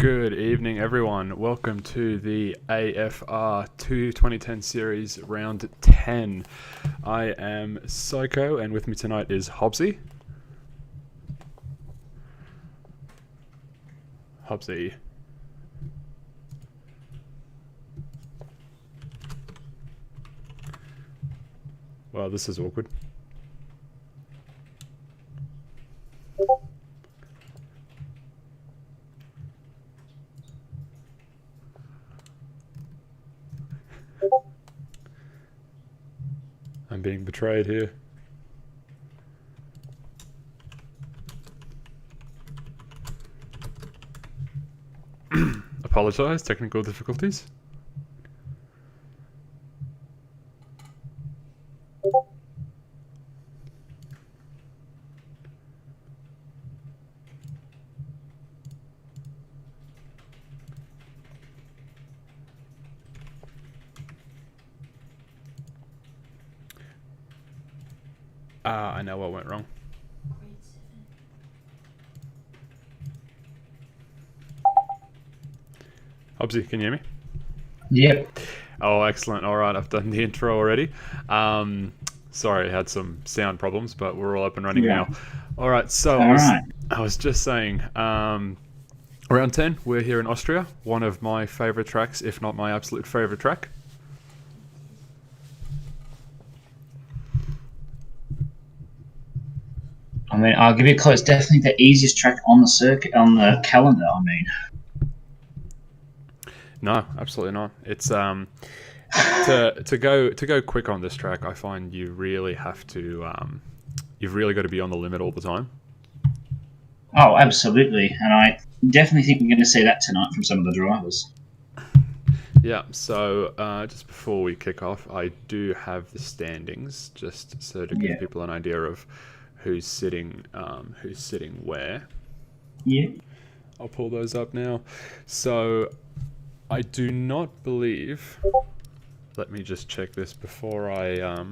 Good evening, everyone. Welcome to the AFR 2010 series, round 10. I am Psycho, and with me tonight is Hobbsy. Hobbsy. Well, this is awkward. I'm being betrayed here. Apologize, technical difficulties. I know what went wrong. Hobbsy, can you hear me? Yep. Oh, excellent. All right, I've done the intro already. Sorry, I had some sound problems, but we're all up and running now. All right, so I was just saying, round 10, we're here in Austria, one of my favorite tracks, if not my absolute favorite track. I mean, I'll give you a clue. It's definitely the easiest track on the circuit, on the calendar. I mean, no, absolutely not. It's to go quick on this track. I find you really have to. You've really got to be on the limit all the time. oh, absolutely, and I definitely think we're going to see that tonight from some of the drivers. Yeah. So just before we kick off, I do have the standings, just so to give people an idea of who's sitting where. Yeah. I'll pull those up now. So I do not believe. Let me just check this before I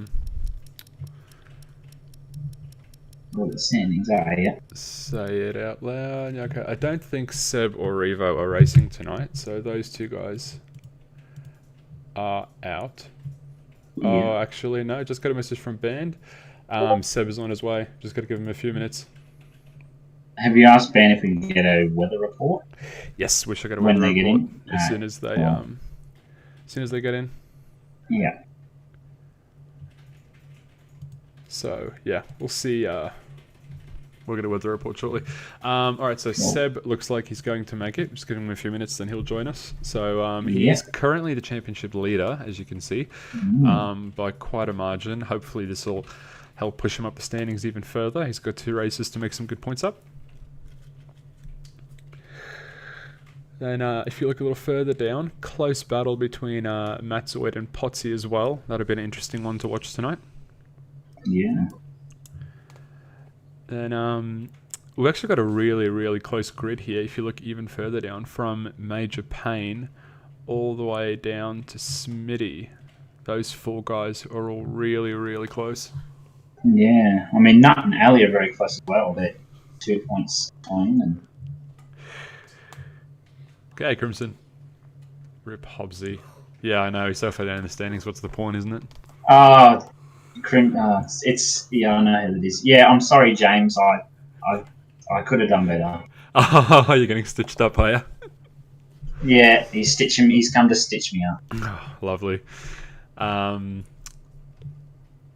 What the standings are, yeah. say it out loud. Okay, I don't think Seb or Revo are racing tonight, so those two guys are out. Yeah. Oh, actually, no. Just got a message from Band. Seb is on his way. Just got to give him a few minutes. Have you asked Ben if we can get a weather report? Yes, we should get a when weather they report get in? as soon as they get in. Yeah. So yeah, we'll see. We'll get a weather report shortly. All right, so Seb looks like he's going to make it. Just give him a few minutes, then he'll join us. So he's currently the championship leader, as you can see, by quite a margin. Hopefully this will help push him up the standings even further. He's got 2 races to make some good points up. Then if you look a little further down, close battle between Matzoid and Potsy as well. That'll be an interesting one to watch tonight. Yeah. Then we've actually got a really, really close grid here. If you look even further down, from Major Payne all the way down to Smitty, those 4 guys are all really, really close. Yeah. I mean, Nut and Ali are very close as well. They're 2 points on. And okay, Crimson. Rip Hobbsy. Yeah, I know. He's so far down in the standings. What's the point, isn't it? It's yeah, I know who it is. Yeah, I'm sorry, James. I could have done better. Oh, you're getting stitched up, are you? Yeah, he's come to stitch me up. Oh, lovely.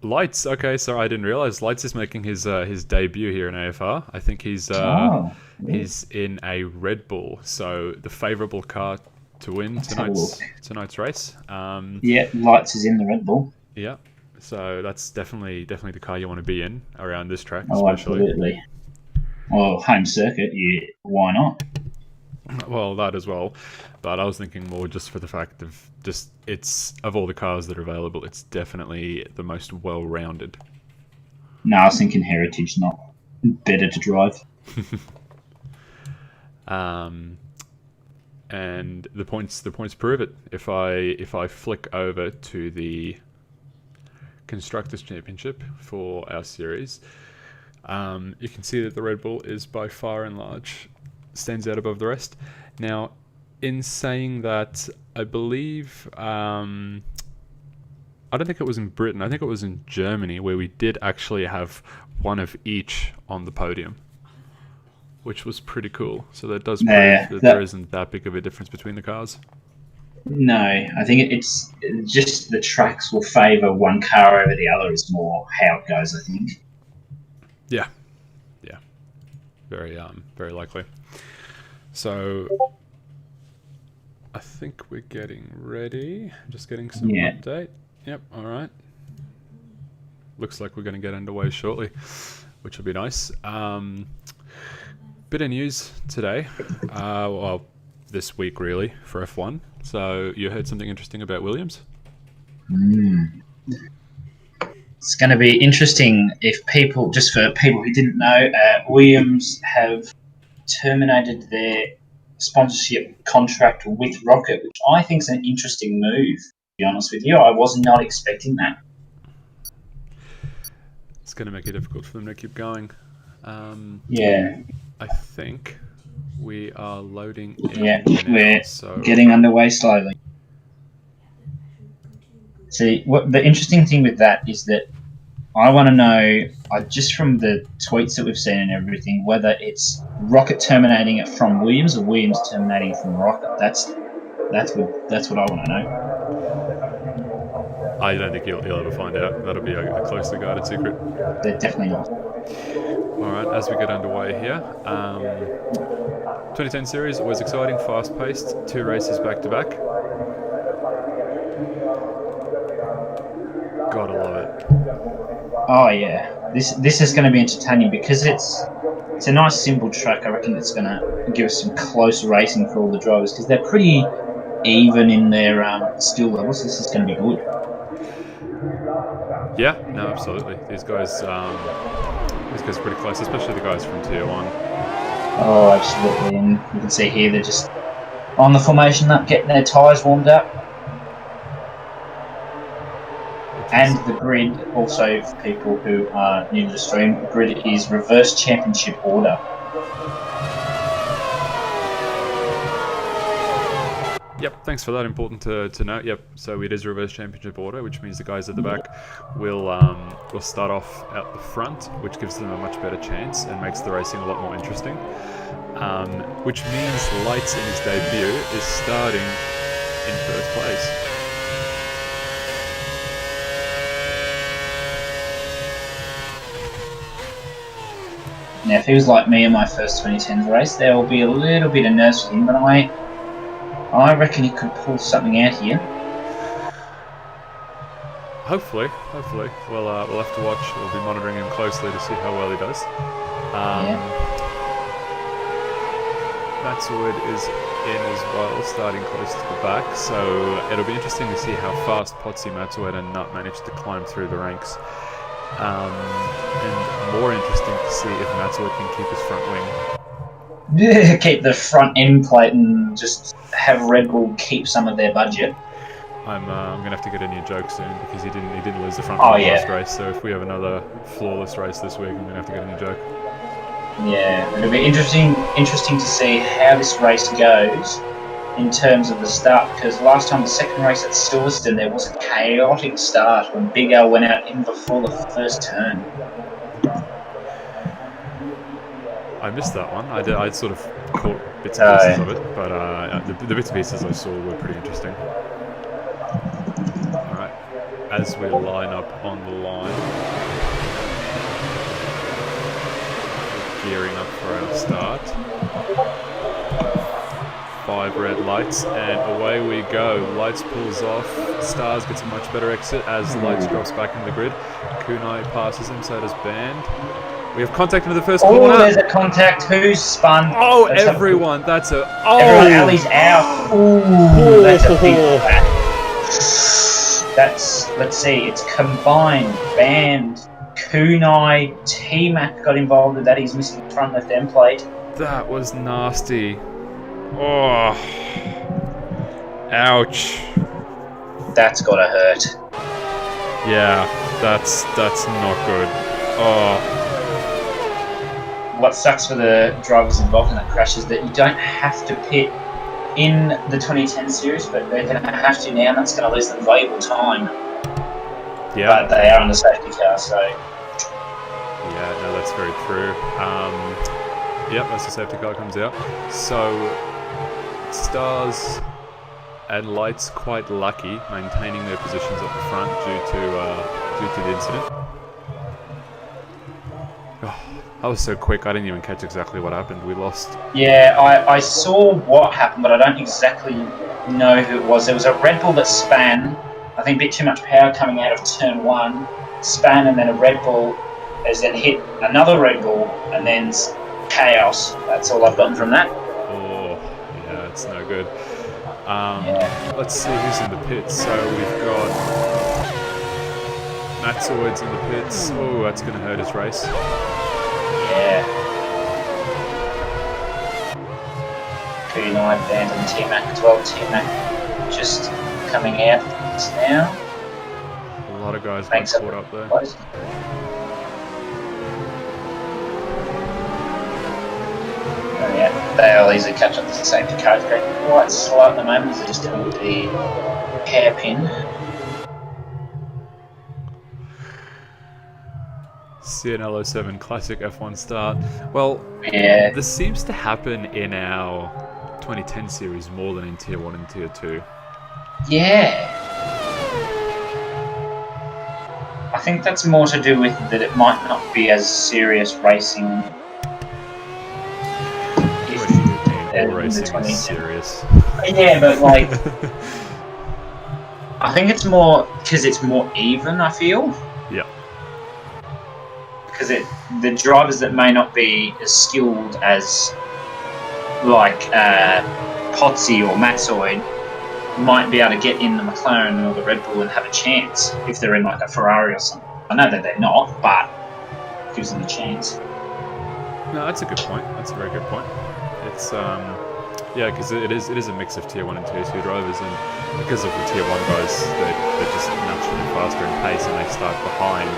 Lights. Okay, so I didn't realize Lights is making his debut here in AFR. I think he's in a Red Bull, so the favourable car to win tonight's race. Yeah, Lights is in the Red Bull. Yeah, so that's definitely the car you want to be in around this track, Oh, especially. absolutely. Well, home circuit, yeah, why not? Well, that as well, but I was thinking more just for the fact of of all the cars that are available, it's definitely the most well-rounded. No, I was thinking Heritage, not better to drive. And the points prove it. If I flick over to the Constructors Championship for our series, you can see that the Red Bull is by far and large stands out above the rest. Now, in saying that, I believe I don't think it was in Britain. I think it was in Germany where we did actually have one of each on the podium, which was pretty cool. So that does prove that there isn't that big of a difference between the cars. No, I think it's just the tracks will favour one car over the other is more how it goes, I think. Yeah. Very likely. So I think we're getting ready. Just getting some update. Yep, all right. Looks like we're going to get underway shortly, which will be nice. Bit of news today. Well, this week really for F1. So you heard something interesting about Williams? It's going to be interesting if people, just for people who didn't know, Williams have terminated their sponsorship contract with Rocket, which I think is an interesting move, to be honest with you. I was not expecting that. It's going to make it difficult for them to keep going. I think we are loading in. Yeah, we're getting underway slowly. See, what the interesting thing with that is that I want to know, just from the tweets that we've seen and everything, whether it's Rocket terminating it from Williams or Williams terminating it from Rocket. That's what I want to know. I don't think you'll ever find out. That'll be a closely guarded secret. They're definitely not. All right, as we get underway here, 2010 series was exciting, fast-paced, 2 races back-to-back. Gotta love it. Oh yeah, this is going to be entertaining because it's a nice simple track. I reckon it's going to give us some close racing for all the drivers because they're pretty even in their skill levels. This is going to be good. Yeah, no, absolutely. These guys are pretty close, especially the guys from Tier 1. Oh, absolutely. And you can see here they're just on the formation up, getting their tyres warmed up. And the grid, also for people who are new to the stream, the grid is reverse championship order. Yep, thanks for that. Important to note. Yep, so it is reverse championship order, which means the guys at the back will start off at the front, which gives them a much better chance and makes the racing a lot more interesting. Which means Lights in his debut is starting in first place. Now, if he was like me in my first 2010 race, there will be a little bit of nerves with him, but I reckon he could pull something out here. Hopefully. We'll have to watch. We'll be monitoring him closely to see how well he does. Matswood is in as well, starting close to the back, so it'll be interesting to see how fast Potsy, Matswood and Nutt manage to climb through the ranks. And more interesting to see if Matswood can keep his front wing. Keep the front end plate and just have Red Bull keep some of their budget. I'm gonna have to get a new joke soon because he didn't lose the front wing last race. So if we have another flawless race this week, I'm gonna have to get a new joke. Yeah, it'll be interesting to see how this race goes in terms of the start, because last time the second race at Silverstone there was a chaotic start when Big Al went out in before the first turn. I missed that one. I sort of caught bits and pieces of it, but the bits and pieces I saw were pretty interesting. Alright, as we line up on the line, we're gearing up for our start. 5 red lights, and away we go. Lights pulls off. Stars gets a much better exit as Lights drops back in the grid. Kunai passes him, so does Band. We have contact into the first corner. Oh, there's a contact. Who's spun? Oh, everyone. That's a... Oh! Everyone, Ali's out. Ooh, that's a big fat. That's, let's see, it's combined. Band, Kunai, T-Mac got involved with that. He's missing the front left end plate. That was nasty. Oh. Ouch. That's gotta hurt. Yeah, that's not good. Oh. what sucks for the drivers involved in that crash is that you don't have to pit in the 2010 series, but they're going to have to now, and that's going to lose them valuable time. Yeah. But they are on the safety car, so. Yeah, no, that's very true. Yep, as the safety car comes out. So, Stars and Lights quite lucky maintaining their positions at the front due to the incident. Oh, that was so quick, I didn't even catch exactly what happened. We lost. Yeah, I saw what happened, but I don't exactly know who it was. There was a Red Bull that span, I think a bit too much power coming out of turn 1, span, and then a Red Bull has then hit another Red Bull, and then chaos. That's all I've gotten from that. Oh, yeah, it's no good. Yeah. Let's see who's in the pits. So we've got Matsoid's in the pits. Oh, that's going to hurt his race. Yeah. P9 band and T-Mac as well. T-Mac just coming out now. A lot of guys got caught up there. Close. Oh, yeah, they'll easily catch up to the safety car. It's going quite slow at the moment as they're just doing the hairpin. CNL07 classic F1 start. Well, yeah, this seems to happen in our 2010 series more than in Tier 1 and Tier 2. Yeah. I think that's more to do with that it might not be as serious racing. What do you mean? All racing is serious. Yeah, but like, I think it's more because it's more even. I feel. Yeah. Because the drivers that may not be as skilled as like Potsy or Matsoid might be able to get in the McLaren or the Red Bull and have a chance if they're in like a Ferrari or something. I know that they're not, but it gives them a chance. No, that's a good point. That's a very good point. It's yeah, because it is a mix of Tier 1 and Tier 2 drivers, and because of the Tier 1 guys, they're just naturally faster in pace, and they start behind.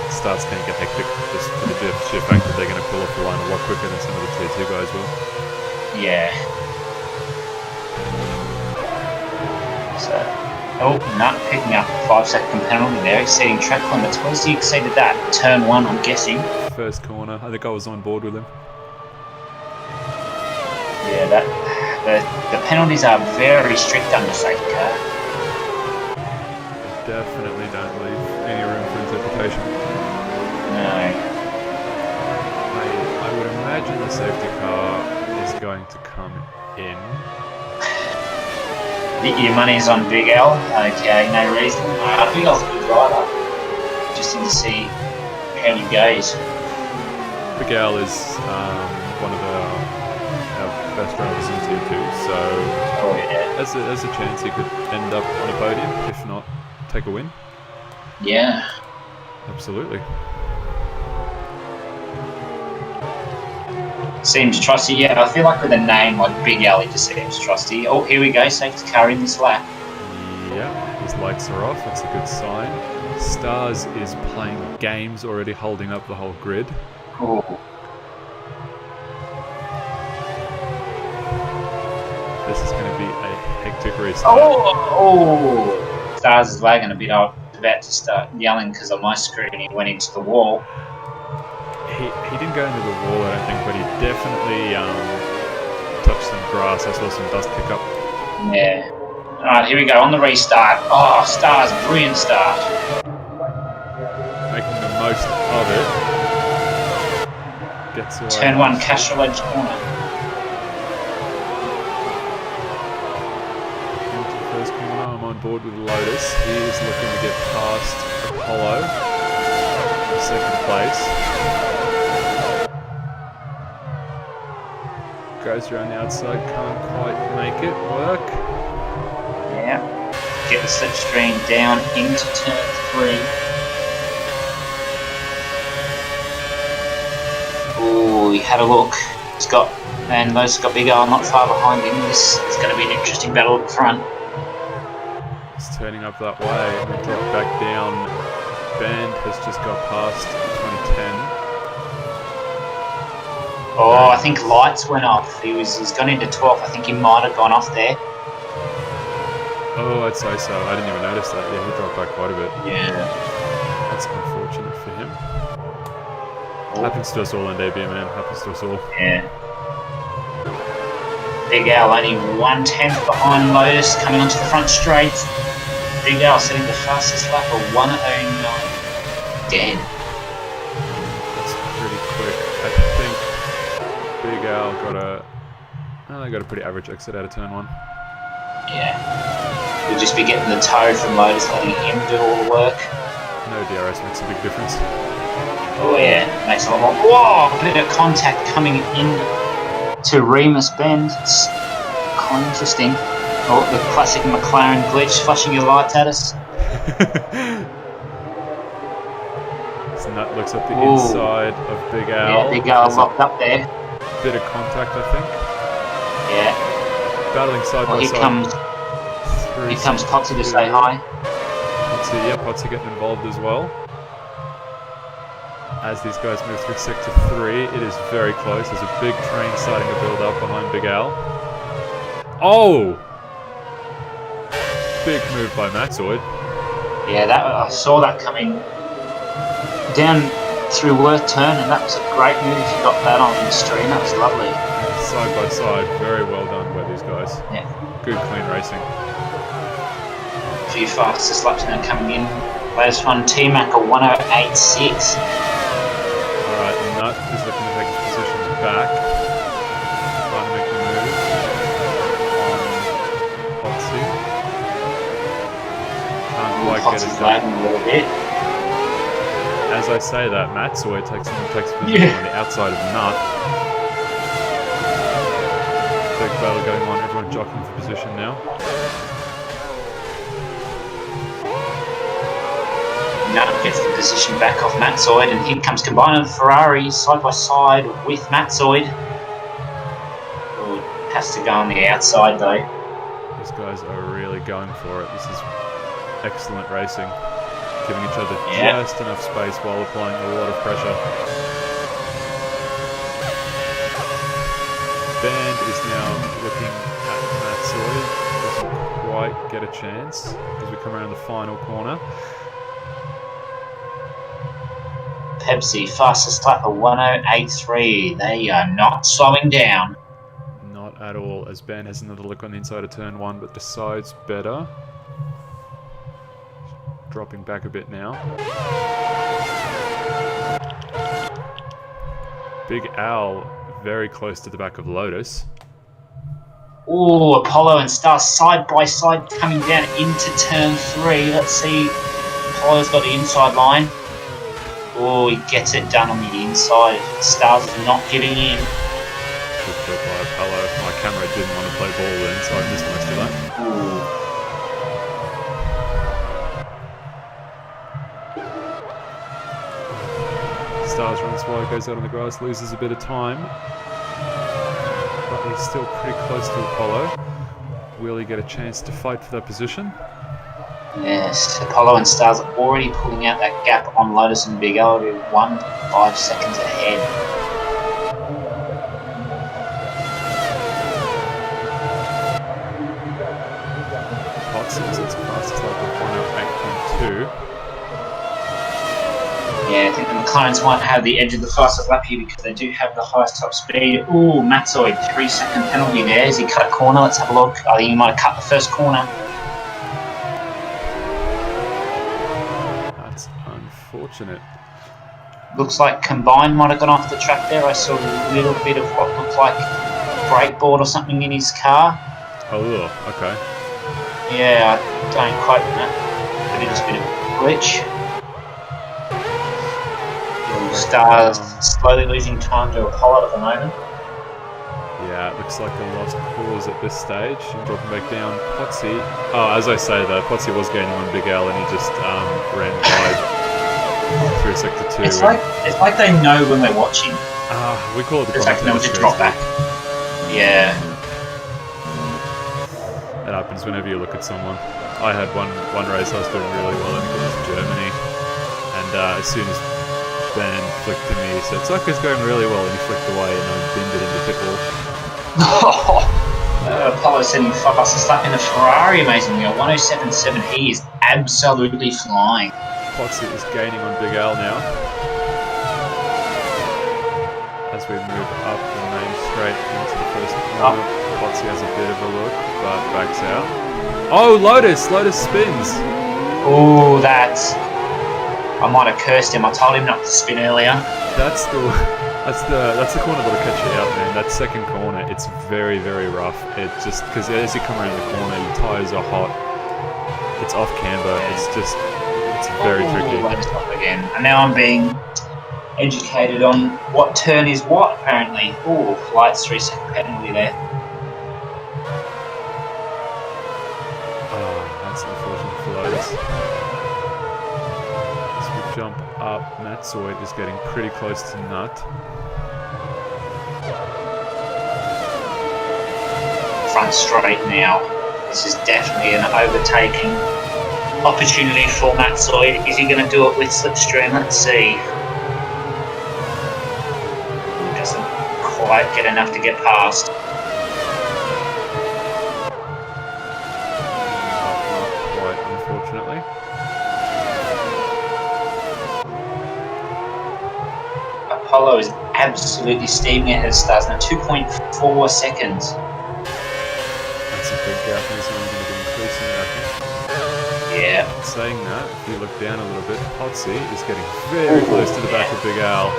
Starts can get hectic just for the sheer fact that they're going to pull off the line a lot quicker than some of the Tier 2 guys will. Yeah. So, not picking up a 5-second penalty there, exceeding track limits. What has he exceeded that? Turn 1, I'm guessing. First corner. I think I was on board with him. Yeah, the penalties are very strict under safety car. They definitely don't leave any room for interpretation. No. I would imagine the safety car is going to come in. Your money's on Big L. Okay, no reason. Big L's a good driver. Just need to see how he goes. Big Al is one of our best drivers in Tier 2, so there's a chance he could end up on a podium, if not take a win. Yeah. Absolutely. Seems trusty. Yeah, I feel like with a name like Big Al, he just seems trusty. Oh, here we go. Safety car in this lap. Yeah, his lights are off. That's a good sign. Stars is playing games already, holding up the whole grid. Oh. This is going to be a hectic restart. Oh! Stars is lagging a bit. I was about to start yelling because on my screen he went into the wall. He didn't go into the wall, I don't think, but he definitely touched some grass. I saw some dust kick up. Yeah. Alright, here we go on the restart. Oh, Stars, brilliant start. Making the most of it. Gets away. Turn 1, Castro Edge corner. Into the first corner, I'm on board with Lotus. He is looking to get past Apollo. Second place. Goes around the outside, can't quite make it work. Yeah. Get the slipstream down into turn 3. Oh, he had a look. And those got Big Al not far behind him. This is going to be an interesting battle up front. It's turning up that way. We drop back down. Band has just got past 2010. Oh, I think lights went off. He's gone into 12th. I think he might have gone off there. Oh, I'd say so. I didn't even notice that. Yeah, he dropped back quite a bit. Yeah. That's unfortunate for him. Oh. Happens to us all in debut, man. Happens to us all. Yeah. Big Al only 1/10 behind Lotus coming onto the front straight. Big Al setting the fastest lap of 1:09. Dead. That's pretty quick. I think Big Al they got a pretty average exit out of turn 1. Yeah. We'll just be getting the tow from Lotus, letting him do all the work. No DRS makes a big difference. Oh yeah, makes a lot more. Whoa! A bit of contact coming in to Remus Bend. It's quite interesting. Oh, the classic McLaren glitch, flashing your lights at us. So that looks at the inside of Big Al. Yeah, Big Al locked up there. Bit of contact, I think. Yeah. Battling side by Here side. comes Potsy to say hi. Potsy getting involved as well. As these guys move through Sector 3, it is very close. There's a big train starting to build up behind Big Al. Oh! Big move by Matzoid. Yeah, I saw that coming down through Worth Turn, and that was a great move if you got that on the stream. That was lovely. Side by side, very well done by these guys. Yeah. Good, clean racing. A few fastest laps now coming in. Latest one, T-Mac a 1:08.6. Alright, Nut is looking to take his positions back. Trying to make the move on Potsy. Can't quite get it done. A little bit. As I say that, Matzoid takes position on the outside of Nut. Big battle going on, everyone jockeying for position now. Nut gets the position back off Matzoid, and here comes Combiner the Ferrari side by side with Matzoid. Oh, has to go on the outside though. These guys are really going for it. This is excellent racing. Giving each other just enough space while applying a lot of pressure. Band is now looking at Matzoid. Doesn't quite get a chance as we come around the final corner. Pepsi, fastest lap of 1:08.3. They are not slowing down. Not at all, as Ben has another look on the inside of turn 1, but decides better. Dropping back a bit now. Big Al very close to the back of Lotus. Oh, Apollo and Star side by side coming down into turn 3. Let's see. Apollo's got the inside line. Oh, he gets it done on the inside. Stars is not giving in. Good flip by Apollo. My camera didn't want to play ball then, so I missed most of that. Ooh. Stars runs wide, goes out on the grass, loses a bit of time. But he's still pretty close to Apollo. Will he get a chance to fight for that position? Yes, Apollo and Stars are already pulling out that gap on Lotus and Big L. 5 seconds ahead. Potsy is its fastest lap of 1:08.2. Yeah, I think the McLarens might have the edge of the fastest lap here because they do have the highest top speed. Ooh, Matzoid, 3-second penalty there as he cut a corner. Let's have a look. I think he might have cut the first corner. That's unfortunate. Looks like Combine might have gone off the track there. I saw a little bit of what looked like a brake board or something in his car. Oh, okay. Yeah, I don't quote that, but it's a bit of a glitch. Stars slowly losing time to Apollo at the moment. Yeah, it looks like a lost cause at this stage. And dropping back down, Potsy. Oh, as I say that, Potsy was gaining on Big L and he just ran wide through Sector 2. It's like they know when we're watching. We call it the It's like they'll just drop back. Yeah. It happens whenever you look at someone. I had one race I was doing really well, I think it was Germany. And as soon as then flicked to me. So it's like it's going really well, and he flicked away, and I binned it into pit wall. Apollo's setting fastest lap in the Ferrari, amazingly. A 107.7. He is absolutely flying. Potsy is gaining on Big Al now. As we move up the main straight into the first corner, Potsy has a bit of a look, but backs out. Oh, Lotus! Lotus spins! Oh, that's... I might have cursed him. I told him not to spin earlier. That's the corner that'll catch you out, man. That second corner, it's very, very rough. It just, because as you come around the corner, your tyres are hot. It's off camber. It's very tricky. Lotus off again. And now I'm being educated on what turn is what, apparently. Oh, lights 3-second penalty there. Oh, that's unfortunate for Lotus. As we jump up, Matzoid is getting pretty close to Nut. Front straight now. This is definitely an overtaking opportunity for Matzoid. Is he going to do it with slipstream? Let's see. Doesn't quite get enough to get past. Not quite, unfortunately. Apollo is absolutely steaming ahead of Stars now. 2.4 seconds. That's a big gap, and it's only going to be increasing, I think. Yeah. Saying that, if you look down a little bit, Potsy is getting very close to the back of Big Al.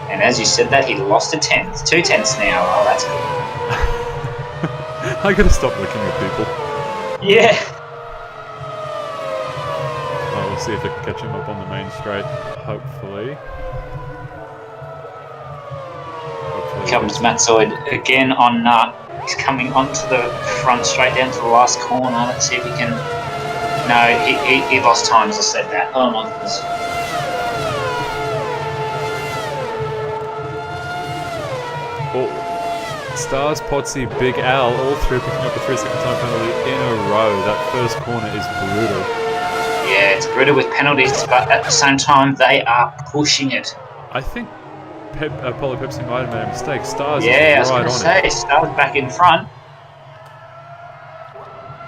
And as you said that, he lost a tenth. 2 tenths now. Oh, that's good. I gotta stop looking at people. Yeah. Oh, we'll see if I can catch him up on the main straight. Hopefully. Comes Matzoid again on Nut. He's coming onto the front straight down to the last corner. Let's see if he can... No, he lost time as I said that. Oh my goodness. Oh. Stars, Potsy, Big Al, all three picking up the 3-second time penalty in a row. That first corner is brutal. Yeah, it's brutal with penalties, but at the same time, they are pushing it. I think Apollo Pepsi might have made a mistake. Stars Yeah, is I was right going to on say, it. Stars back in front.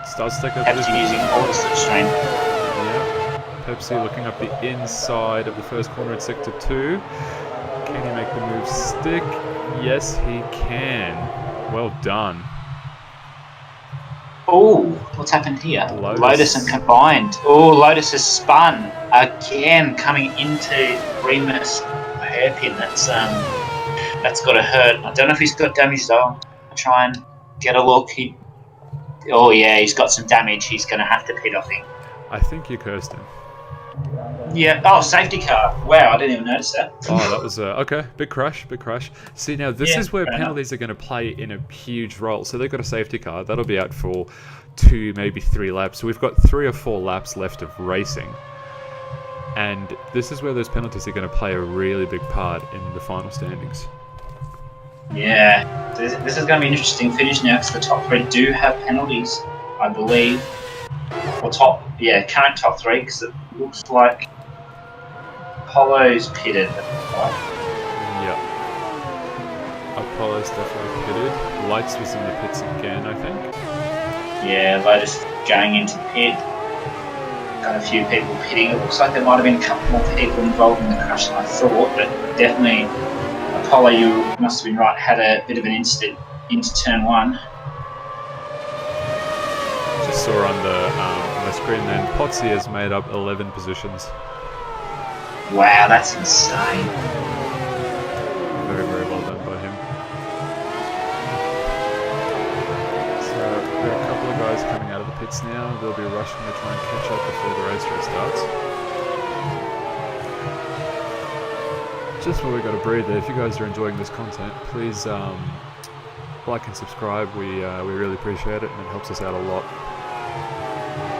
Stars taking up Pepsi using all the slipstream. Yeah. Pepsi looking up the inside of the first corner at sector 2. Can he make the move stick? Yes, he can. Well done. Oh, what's happened here? Lotus and combined. Oh, Lotus has spun again, coming into Remus hairpin. That's got to hurt. I don't know if he's got damage though. I'll try and get a look. Oh yeah, he's got some damage. He's going to have to pit, I think. I think you cursed him. Yeah. Oh, safety car. Wow, I didn't even notice that. Oh, that was okay. Big crash, big crash. See, now this is where penalties are going to play in a huge role. So they've got a safety car that'll be out for 2, maybe 3 laps. So we've got 3 or 4 laps left of racing, and this is where those penalties are going to play a really big part in the final standings. Yeah, this is going to be an interesting finish now because the top 3 do have penalties, I believe. Or current top 3, because it looks like Apollo's pitted. Yep. Apollo's definitely pitted. Lights was in the pits again, I think. Yeah, Lotus going into the pit. Got a few people pitting. It looks like there might have been a couple more people involved in the crash than I thought, but definitely Apollo, you must have been right, had a bit of an incident into turn 1. Just saw on the screen then, Potsy has made up 11 positions. Wow, that's insane. Very, very well done by him. So there are a couple of guys coming out of the pits now. They'll be rushing to try and catch up before the race restarts. Just while we got a breather, if you guys are enjoying this content, please like and subscribe. We really appreciate it, and it helps us out a lot.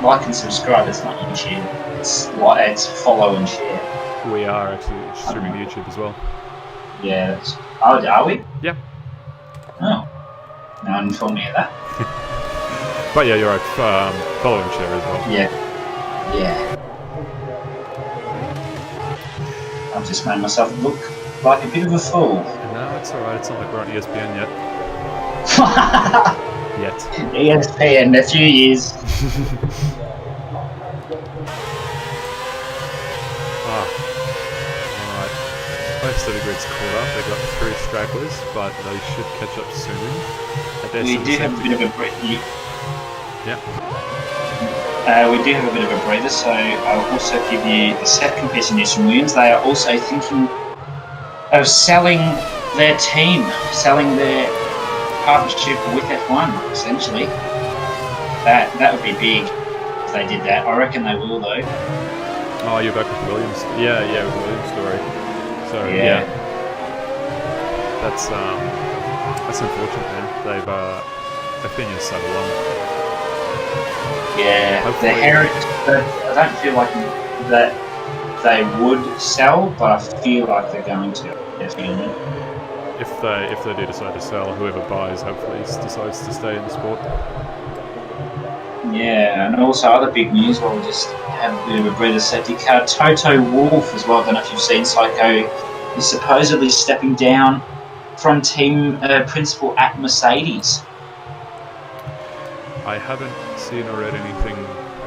Like and subscribe, it's not YouTube. It's follow and share. We are actually streaming to YouTube as well. Yeah, are we? Yeah. Oh. No one told me of that. But yeah, you're right. Following Cher as well. Yeah. I've just made myself look like a bit of a fool. No, it's alright. It's not like we're on ESPN yet. ESPN in a few years. Alright. Most of the grid's caught up. They've got 3 stragglers, but they should catch up soon. We do have a bit of a breather. Yeah. We do have a bit of a breather, so I'll also give you the second piece of news from Williams. They are also thinking of selling their team, selling their partnership with F1, essentially. That would be big if they did that. I reckon they will, though. Oh, you're back with the Williams. Yeah, with the Williams story. So yeah. That's unfortunate, man. They've been here so long. Yeah, Hopefully. the heritage. I don't feel like that they would sell, but I feel like they're going to. Definitely. If they do decide to sell, whoever buys hopefully decides to stay in the sport. Yeah, and also other big news. We'll just have a bit of a breather. Safety car. Toto Wolff as well. I don't know if you've seen. Psycho is supposedly stepping down from team principal at Mercedes. I haven't seen or read anything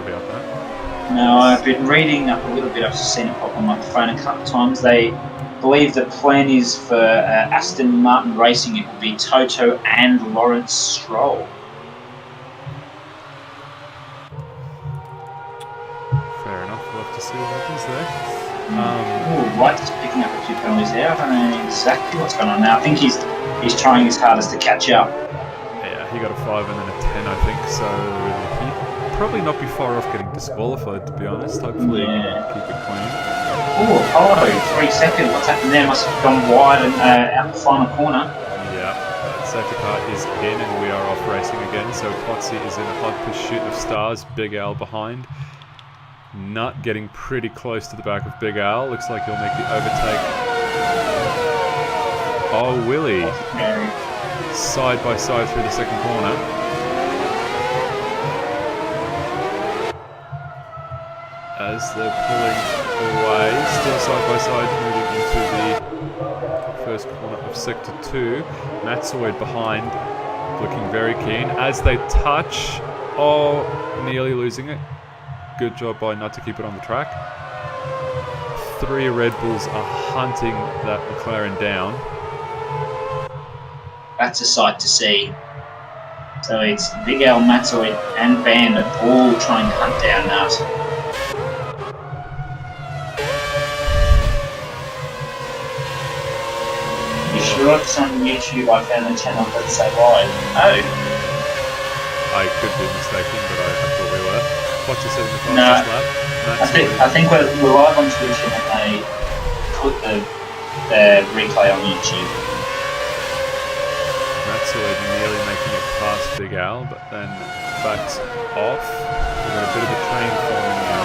about that. No, I've been reading up a little bit. I've just seen it pop on my phone a couple of times. They believe the plan is for Aston Martin Racing. It will be Toto and Lawrence Stroll. Fair enough. We'll have to see what happens there. White's picking up a few penalties there. I don't know exactly what's going on now. I think he's trying his hardest to catch up. Yeah, he got a 5 and then a 10, I think. So he'd probably not be far off getting disqualified, to be honest. Hopefully, he can keep it clean. Oh, Apollo, 3 seconds. What's happened there? Must have gone wide and out the final corner. Yeah, safety car is in and we are off racing again. So Potsy is in a hot pursuit of stars. Big Al behind. Nut getting pretty close to the back of Big Al. Looks like he'll make the overtake. Oh, Willie. Side by side through the second corner. As they're pulling away, still side by side, moving into the first corner of Sector 2. Matt Soyd behind, looking very keen. As they touch, nearly losing it. Good job by Nut to keep it on the track. 3 Red Bulls are hunting that McLaren down. That's a sight to see. So it's Big Al, Matt Soyd and Bandit all trying to hunt down Nut. You sure it's on YouTube? I found the channel that say live. Oh. I could be mistaken, but I thought we were. What's you said in the No, fastest lap? I think we're live on Twitch and they put the replay on YouTube. Matt Soyd nearly making it past Big Al, but then backs off. We've got a bit of a train forming now.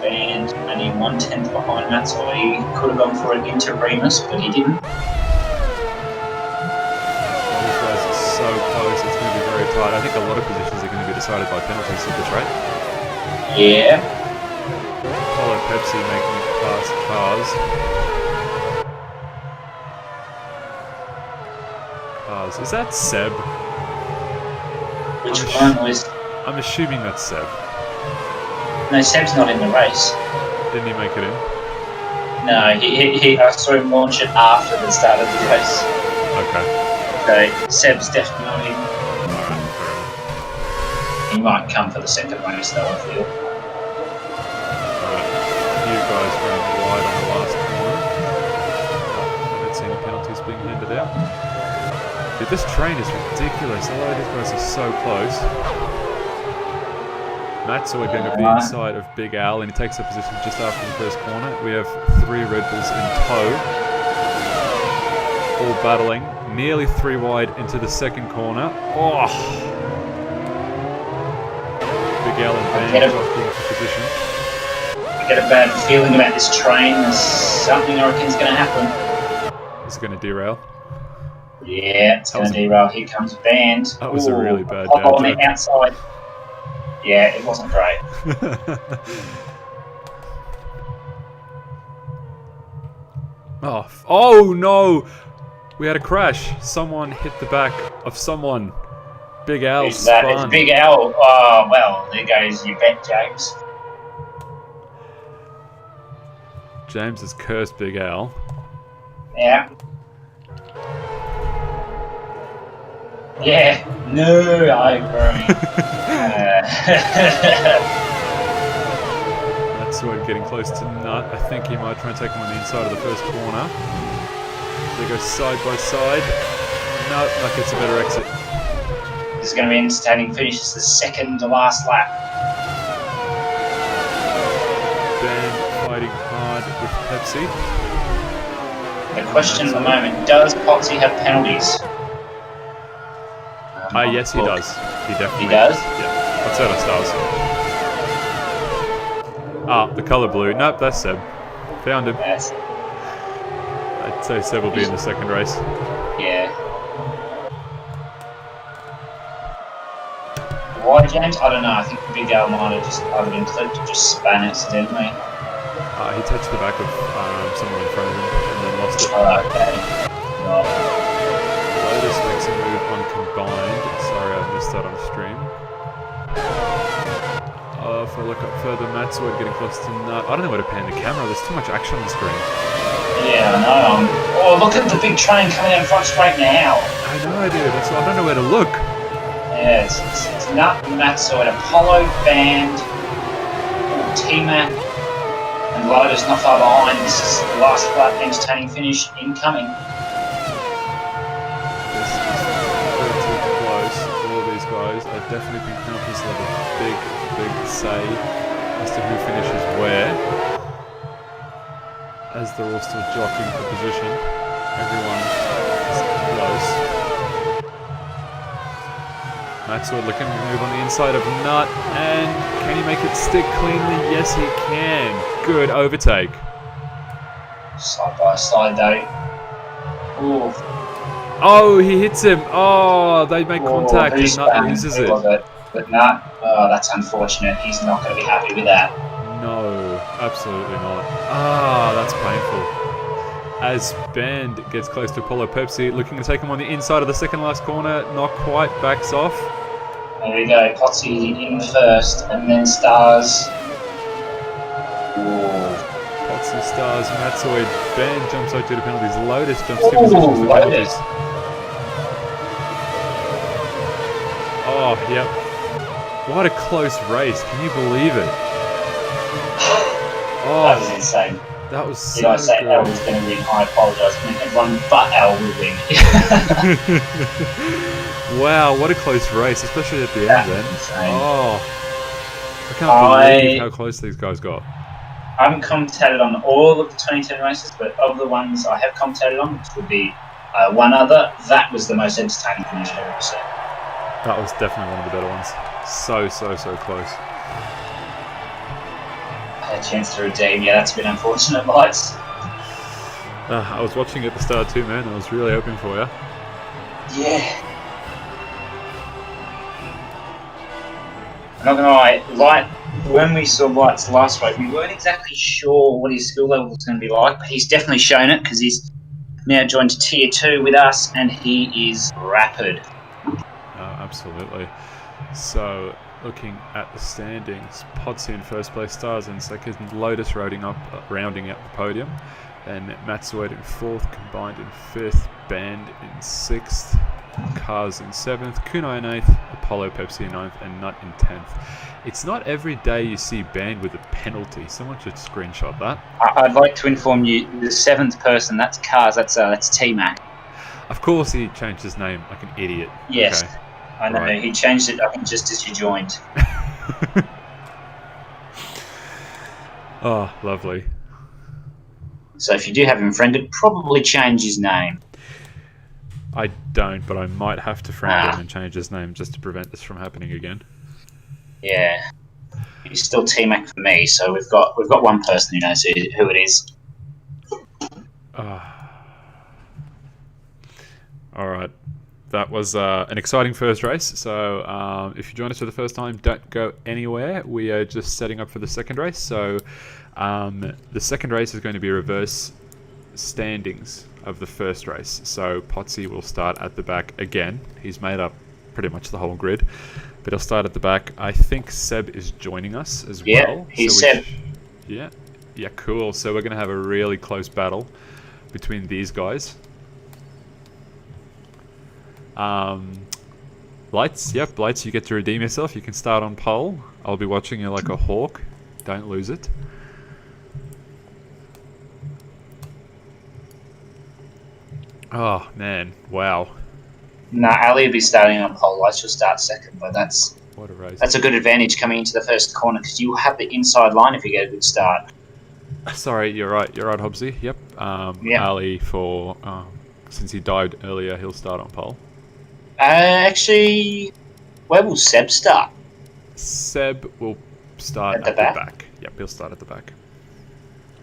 And only 1/10 behind Matt Soyd. He could have gone for an inter-Remus, but he didn't. These guys are so close, it's going to be very tight. I think a lot of positions are going to be decided by penalties at this rate. Yeah. Apollo Pepsi making it past cars. Is that Seb? Which one was... I'm assuming that's Seb. No, Seb's not in the race. Didn't he make it in? No, I saw him launch it after the start of the race. Okay. So, Seb's definitely not in. Alright, fair enough. He might come for the second race though, I feel. Alright, you guys ran wide on the last corner. I haven't seen any penalties being handed out. Dude, this train is ridiculous. A lot of these guys are so close. Matt's going to be inside of Big Al, and he takes a position just after the first corner. We have 3 Red Bulls in tow. All battling. Nearly 3 wide into the second corner. Oh! Big Al and Van jockeying for position. I get a bad feeling about this train. There's something I reckon is going to happen. Is it going to derail? Yeah, it's going to derail. Here comes Band. That was a really bad Apollo dad on joke. the outside. Yeah, it wasn't great. Oh no! We had a crash. Someone hit the back of someone. Big Al Who's that? It's spun. Big Al. Oh, well, there goes your bet, James. James has cursed Big Al. Yeah. Yeah. No, I agree. That's Sword getting close to Nut. I think he might try and take him on the inside of the first corner. They go side by side. No, Nut gets a better exit. This is going to be entertaining. Finishes the second to last lap. Ben fighting hard with Pepsi. The question at the moment, does Potsy have penalties? Yes, he does. He definitely does? Yeah. What's that on stars? The colour blue. Nope, that's Seb. Found him. Yes. I'd say Seb will be in the second race. Yeah. Why, James? I don't know. I think Big Al might have just either been clipped or just spun accidentally. He touched the back of someone in front of him and then lost it. Oh, okay. Right. Lotus makes a move on combined. Sorry, I missed that on stream. If I look up further, Matt's getting close to Nut. I don't know where to pan the camera. There's too much action on the screen. Yeah, I know. Oh, look at the big train coming down front straight now. I know, dude. I don't know where to look. Yeah, it's Nut, Matsuo, Apollo, Band, T-Mac, and Lotus not far behind. This is the last lap, entertaining finish incoming. This is way too close. All of these guys, I definitely think penalties will have a big say as to who finishes where. As they're all still jockeying for position, everyone is close. Maxwell looking to move on the inside of Nut, and can he make it stick cleanly? Yes, he can. Good overtake. Side by side, though. Ooh. Oh, he hits him. Oh, they make contact and Nut loses it. But Nut, oh, that's unfortunate. He's not going to be happy with that. No, absolutely not. That's painful. As Band gets close to Apollo Pepsi, looking to take him on the inside of the second last corner, not quite, backs off. There we go, Potsy in first, and then Stars. Ooh. Potsy, Stars, Matsoid, Band jumps out to the penalties, Lotus jumps 2 positions to penalties. Oh, yep. What a close race, can you believe it? Oh, that was insane. That was so Did I say good. Al was going to win? I apologise. I mean, everyone but Al will win. Wow, what a close race, especially at the end then. Insane. Oh, I can't believe how close these guys got. I haven't commentated on all of the 2010 races, but of the ones I have commentated on, which would be one other, that was the most entertaining finish I've ever seen. That was definitely one of the better ones. So close. A chance to redeem. Yeah, that's been unfortunate, lights. I was watching at the start too, man. I was really hoping for you. Yeah. I'm not gonna lie, Light. When we saw Light's last race, we weren't exactly sure what his skill level was going to be like, but he's definitely shown it because he's now joined Tier 2 with us, and he is rapid. Absolutely. So, looking at the standings, Potsy in first place, Stars in second, Lotus rounding up the podium, and Matsued in fourth, combined in fifth, Band in sixth, Cars in seventh, Kunai in eighth, Apollo Pepsi in ninth, and Nut in 10th. It's not every day you see Band with a penalty. Someone should screenshot that. I'd like to inform you, the seventh person, that's Cars, that's T-Mac. Of course he changed his name like an idiot. Yes. Okay. I know, Right. He changed it, I think, just as you joined. Oh, lovely. So if you do have him friended, probably change his name. I don't, but I might have to friend him and change his name just to prevent this from happening again. Yeah. He's still T-Mac for me, so we've got one person who knows who it is. All right. That was an exciting first race. So if you join us for the first time, don't go anywhere. We are just setting up for the second race. So the second race is going to be reverse standings of the first race. So Potsy will start at the back again. He's made up pretty much the whole grid, but he'll start at the back. I think Seb is joining us as well. He's Seb. Yeah, cool. So we're going to have a really close battle between these guys. Lights, Lights, you get to redeem yourself. You can start on pole. I'll be watching you like a hawk. Don't lose it. Oh, man. Wow. No, Ali will be starting on pole. Lights will start second, but that's what a race. That's a good advantage coming into the first corner because you have the inside line if you get a good start. Sorry, you're right. You're right, Hobbsy. Yep. Ali, since he died earlier, he'll start on pole. Actually, where will Seb start? Seb will start at the back. Yep, he'll start at the back.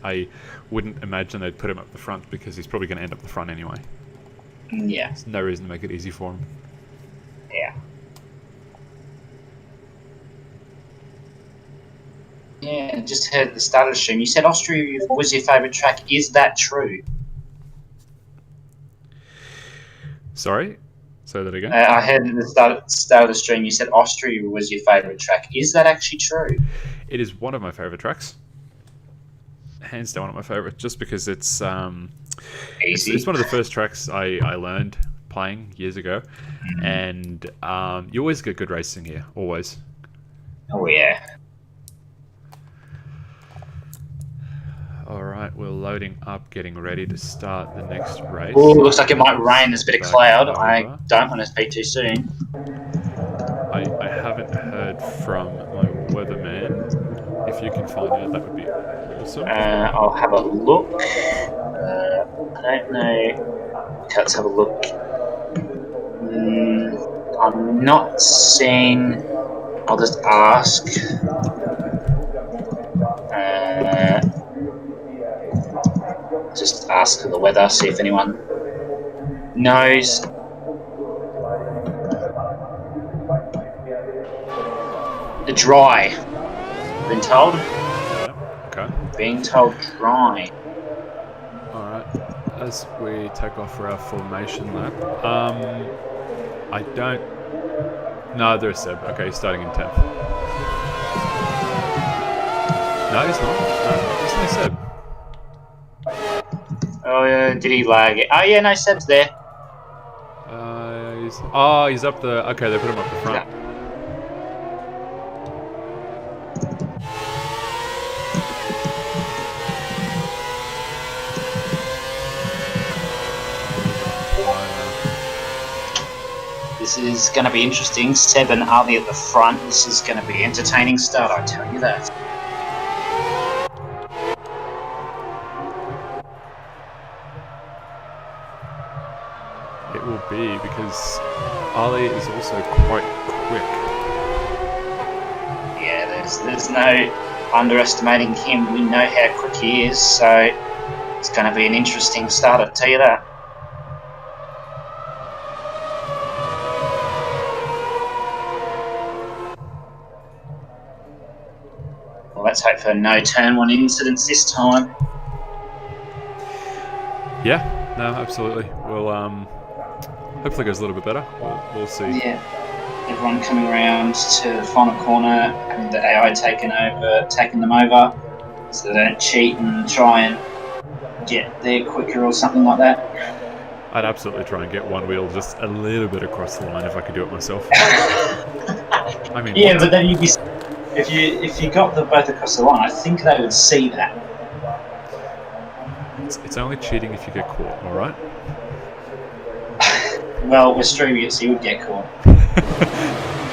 I wouldn't imagine they'd put him up the front because he's probably going to end up the front anyway. Yeah. There's no reason to make it easy for him. Yeah. Yeah, just heard the start of the stream. You said Austria was your favourite track. Is that true? Sorry? Say that again? I heard at the start of the stream you said Austria was your favourite track. Is that actually true? It is one of my favourite tracks. Hands down one of my favourite, just because it's easy. It's one of the first tracks I learned playing years ago. Mm-hmm. And you always get good racing here. Always. Oh, yeah. Alright, we're loading up, getting ready to start the next race. Oh, looks like it might rain. There's a bit of cloud. I don't want to speak too soon. I haven't heard from my weatherman. If you can find out, that would be awesome. I'll have a look. I don't know. Let's have a look. I'm not seeing... I'll just ask. Just ask for the weather, see if anyone knows. The dry. Been told? Yeah, okay. Being told dry. Alright, as we take off for our formation lap, I don't... No, there's Seb. Okay, he's starting in 10th. No, he's not. No, there's no Seb. Oh, did he lag it? Oh, yeah, no, Seb's there. He's up the... Okay, they put him up the front. This is going to be interesting. Seb and Ali at the front. This is going to be an entertaining start, I tell you that. It will be, because Ali is also quite quick. Yeah, there's no underestimating him. We know how quick he is, so it's going to be an interesting start, I'll tell you that. Well, let's hope for no turn one incidents this time. Yeah, no, absolutely. We'll hopefully it goes a little bit better. We'll see. Yeah, everyone coming around to the final corner, having the AI taking them over, so they don't cheat and try and get there quicker or something like that. I'd absolutely try and get one wheel just a little bit across the line if I could do it myself. I mean, yeah, but then you'd be if you got them both across the line, I think they would see that. It's only cheating if you get caught, all right? Well, we're streaming it, so you would get caught.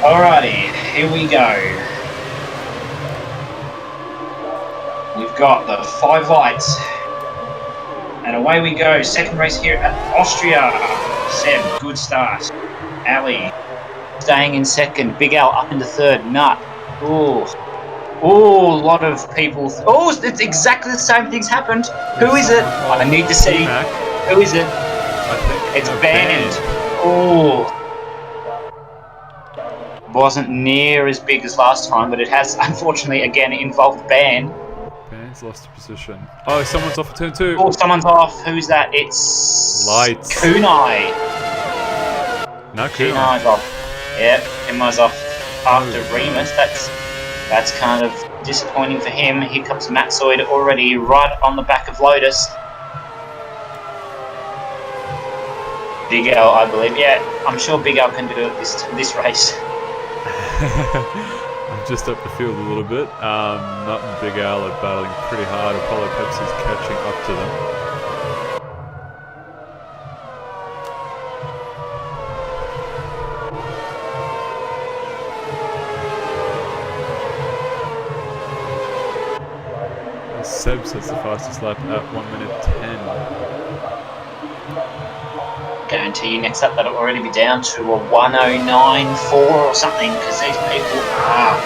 Alrighty, here we go. We've got the 5 lights. And away we go. Second race here at Austria. Seb, good start. Ali, staying in second. Big Al up into third. Nut. Ooh. Ooh, a lot of people. Oh, it's exactly the same thing's happened. Who is it? I need to see. Who is it? I think It's banned. Oh. Wasn't near as big as last time, but it has unfortunately again involved ban. Ban's lost a position. Oh, someone's off a turn 2. Oh, someone's off. Who's that? It's Lights. Kunai. No, Kunai's off. Yep, Kunai's off after Remus. That's kind of disappointing for him. Here comes Matsoid already right on the back of Lotus. Big L, I believe. Yeah, I'm sure Big L can do it this race. I'm just up the field a little bit. Nut and Big Al are battling pretty hard. Apollo Pepsi's catching up to them. Seb sets the fastest lap at 1:10. Guarantee you next up that'll already be down to a 1:09.4 or something, because these people are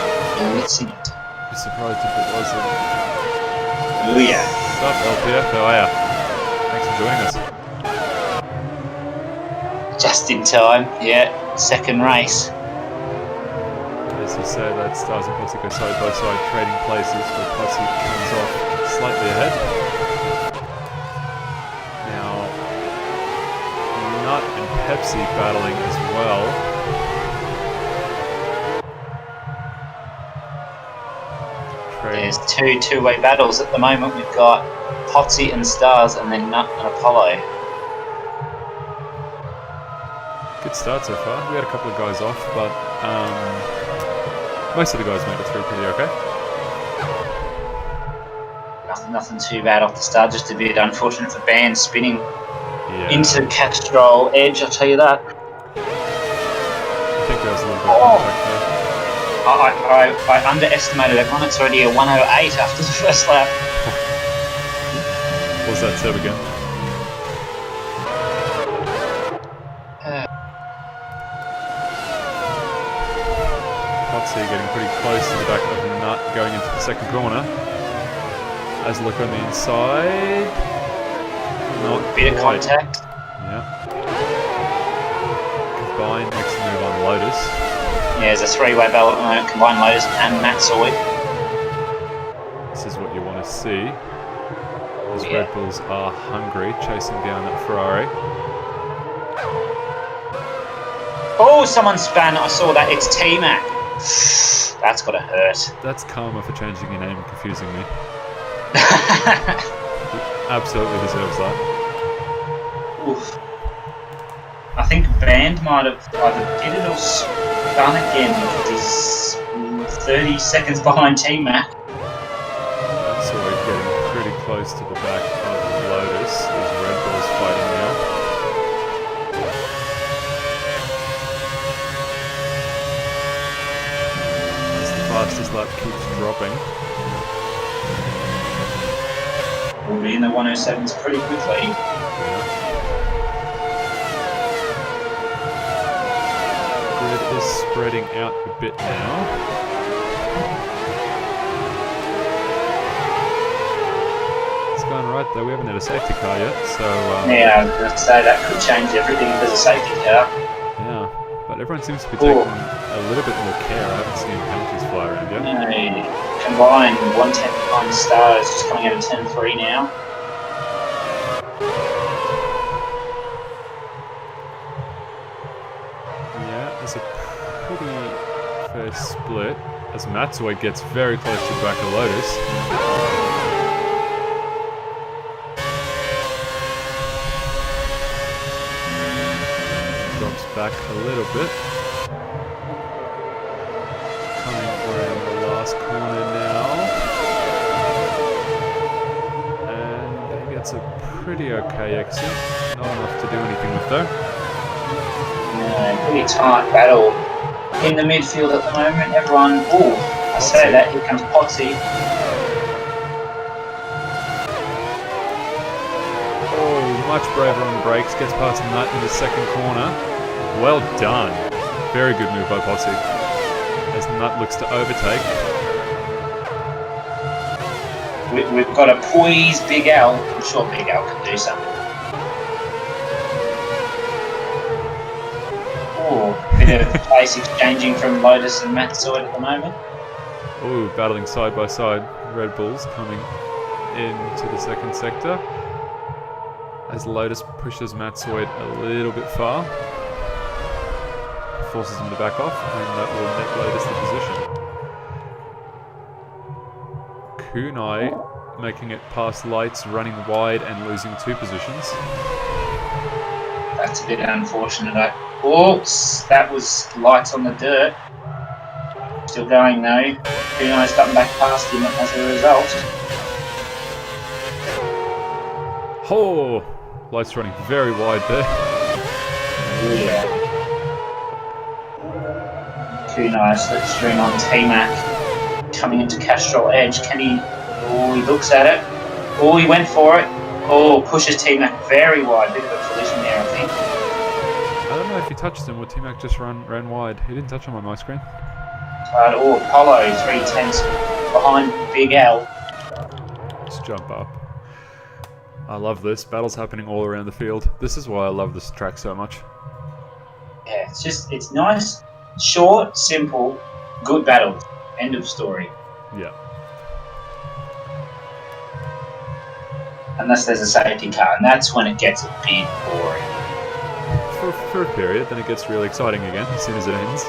missing it. Be surprised if it wasn't. Oh yeah. What's up, LPF? How are ya? Thanks for joining us. Just in time, yeah. Second race. As you say, that Stars and Potsy go side by side, trading places, where Potsy comes off slightly ahead. Now, Nut and Pepsi battling as well. There's two-way battles at the moment. We've got Potsy and Stars, and then Nut and Apollo. Good start so far. We had a couple of guys off, but most of the guys made it through pretty okay. Nothing too bad off the start, just a bit unfortunate for Ban spinning into Castrol Edge, I'll tell you that. I think there was a little bit of contact there. I underestimated everyone. It's already a 1:08 after the first lap. What was that, Seb, again? Potsy getting pretty close to the back of the Nut going into the second corner. As a look on the inside. Not bit of quite. contact. Yeah. Combined next move on Lotus. Yeah, there's a three-way battle at the moment. Combined Lotus and Matsoid. This is what you want to see. Those Red Bulls are hungry, chasing down that Ferrari. Oh, someone span. I saw that. It's T-Mac. That's gotta hurt. That's karma for changing your name and confusing me. Absolutely deserves that. Oof. I think Band might have either did it or spun again because he's 30 seconds behind T-Mac. That's already getting pretty close to the back of Lotus. There's Red Bulls fighting now. As the fastest lap keeps dropping. We'll be in the 1:07s pretty quickly. Yeah. Grid is spreading out a bit now. It's going right though, we haven't had a safety car yet, so... yeah, I was going to say that could change everything if there's a safety car. Yeah, but everyone seems to be taking a little bit more care. I haven't seen penalties fly around yet. Combined 110 behind Stars, just coming out of 10-3 now. Yeah, it's a pretty fair split as Matsoid gets very close to the back of Lotus. Drops back a little bit. Coming around the last corner now. And he gets a pretty okay exit. Not enough to do anything with though. Pretty tight battle in the midfield at the moment. Everyone, I say that, here comes Potsy. Oh, much braver on the brakes, gets past Nut in the second corner. Well done. Very good move by Potsy. As Nut looks to overtake. We've got a poised Big L. I'm sure Big L can do something. bit of place exchanging from Lotus and Matsoid at the moment. Ooh, battling side by side. Red Bulls coming into the second sector as Lotus pushes Matsoid a little bit far. Forces him to back off, and that will net Lotus the position. Kunai making it past Lights, running wide and losing 2 positions. That's a bit unfortunate. Oops, that was Lights on the dirt. Still going though. Kunai's gotten back past him as a result. Oh! Lights running very wide there. Yeah. Kunai slipstream on T-Mac. Coming into Castrol Edge. Can he... Oh, he looks at it. Oh, he went for it. Oh, pushes T-Mac very wide. Bit of a collision there, I think. I don't know if he touched him or T-Mac just ran wide. He didn't touch him on my screen. Oh, Apollo, 3/10 behind Big L. Let's jump up. I love this. Battles happening all around the field. This is why I love this track so much. Yeah, it's nice, short, simple, good battle. End of story. Yeah. Unless there's a safety car, and that's when it gets a bit boring. For a period, then it gets really exciting again as soon as it ends.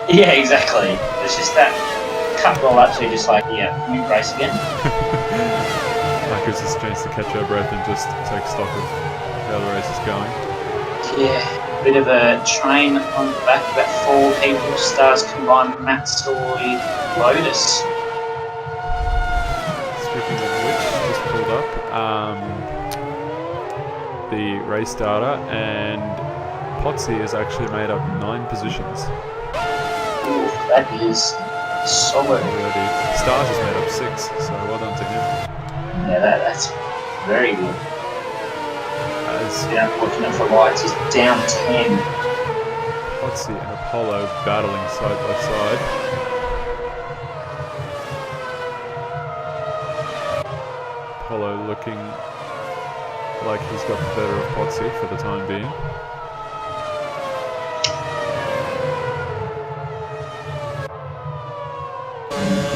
Yeah, exactly. It's just that couple of laps where you're just like, yeah, can we race again? That gives us a chance to catch our breath and just take stock of how the race is going. Yeah, bit of a train on the back, about 4 people, Stars combined, Matsoy, Lotus. Speaking of which, just pulled up the race data, and Potsy has actually made up 9 positions. Ooh, that is solid. Already. Stars has made up 6, so well done to him. Yeah, that's very good. As Unfortunate for Lights, he's down 10. Potsy and Apollo battling side by side. Apollo looking like he's got the better of Potsy for the time being.